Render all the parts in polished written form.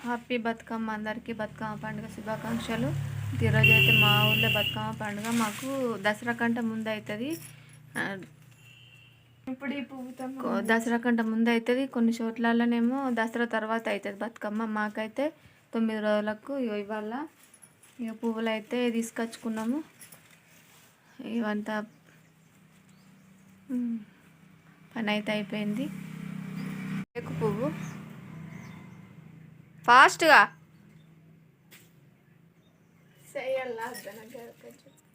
Happy Bathukamma అందరికీ బతుకమ్మ పండుగ శుభాకాంక్షలు. ఈరోజు అయితే మా ఊళ్ళో బతుకమ్మ పండుగ మాకు దసరా కంటే ముందు అవుతుంది. దసరా కంటే ముందు అవుతుంది. కొన్ని చోట్లలోనేమో దసరా తర్వాత అవుతుంది బతుకమ్మ. మాకైతే 9 రోజులకు ఇవాళ ఇక పువ్వులు అయితే తీసుకొచ్చుకున్నాము. ఇవంతా పని అయితే అయిపోయింది. పువ్వు ఫాస్ట్గా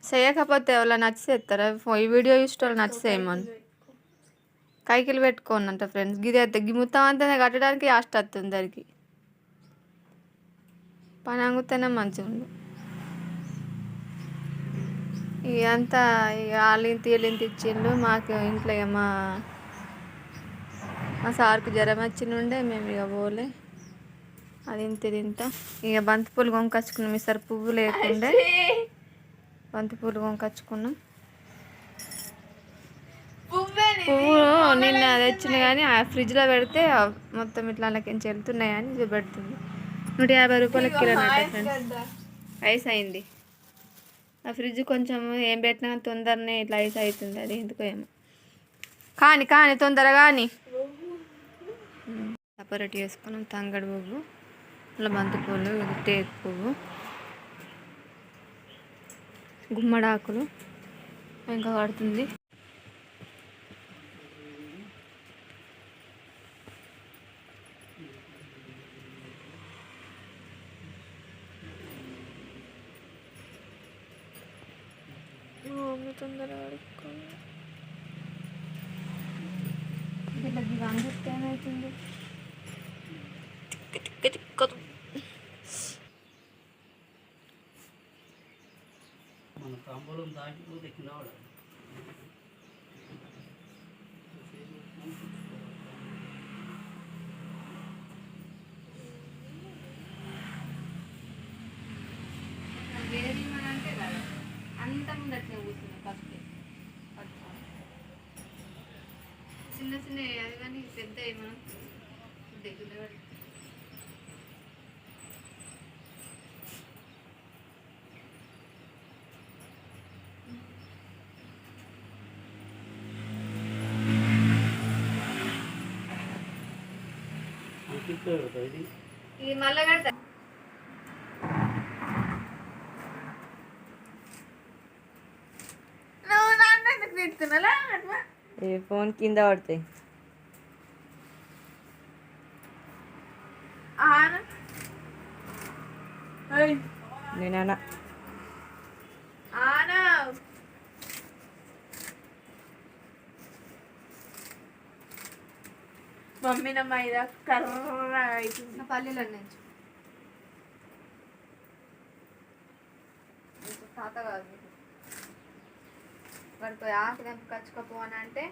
చేయకపోతే ఎవరు నచ్చేస్తారా? ఈ వీడియో చూసేవాళ్ళు నచ్చేయమని కైకిలు పెట్టుకోనంట ఫ్రెండ్స్. గిది అయితే మొత్తం అంతా కట్టడానికి లాస్ట్ వస్తుంది. దానికి పని అంగుతేనే మంచిగా ఉంది. ఇదంతా ఇక వాళ్ళింత వీళ్ళింత ఇచ్చిండు. మాకు ఇంట్లో ఇక మా సార్కు జ్వరం వచ్చిండే, మేము ఇక పోలే. అది ఇంత ఇక బంతిపూలు కొనుకొచ్చుకున్నాం. ఈసారి పువ్వు లేకుండే బంతిపూలు కొనుకొచ్చుకున్నాం. పువ్వు నిన్న తెచ్చిన కానీ ఆ ఫ్రిడ్జ్లో పెడితే మొత్తం ఇట్లా అలాకించి వెళ్తున్నాయని చూపెడుతుంది. 150 రూపాయలకి కిలో ఫ్రెండ్స్. ఐస్ అయింది ఆ ఫ్రిడ్జ్. కొంచెం ఏం పెట్టినా తొందరనే ఇట్లా ఐస్ అవుతుంది. అది ఎందుకో ఏమో. కానీ తొందరగా కానీ సపరేట్ చేసుకున్నాం. తంగడి పువ్వు, అలా బంతిపూలు, టేకు పువ్వు, గుమ్మడాకులు ఇంకా పడుతుంది. తొందరగా అడుక్కోండి. వీళ్ళకి వంగిస్తే ఏమవుతుంది? మన తాంబూలం దాటిపోతే కింద పడాలి. అంటే కదా అంత ముందట్లే కూర్చున్నాయి. ఫస్ట్ చిన్న అది కానీ పెద్ద మనం దగ్గర ఇది మళ్ళా కడతా. ఫోన్ కింద పడతాయి. నేనా మమ్మీన మైదా కర్ర అవుతుంది. పల్లీల నుంచి తాత కాదు వాడికి ఆకు తెంపుకొచ్చుకోపోనంటే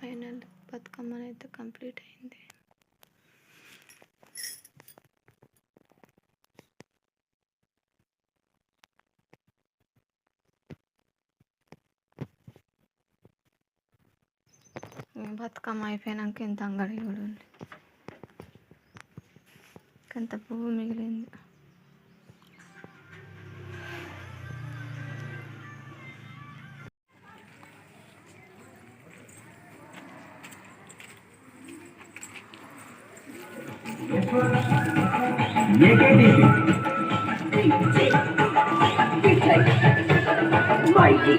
ఫైనల్ బతుకమ్మ అయితే కంప్లీట్ అయింది. బతుకమ్మ అయిపోయినాక ఇంత అంగడి కూడా ఉంది. కొంత పువ్వు మిగిలింది. Mighty,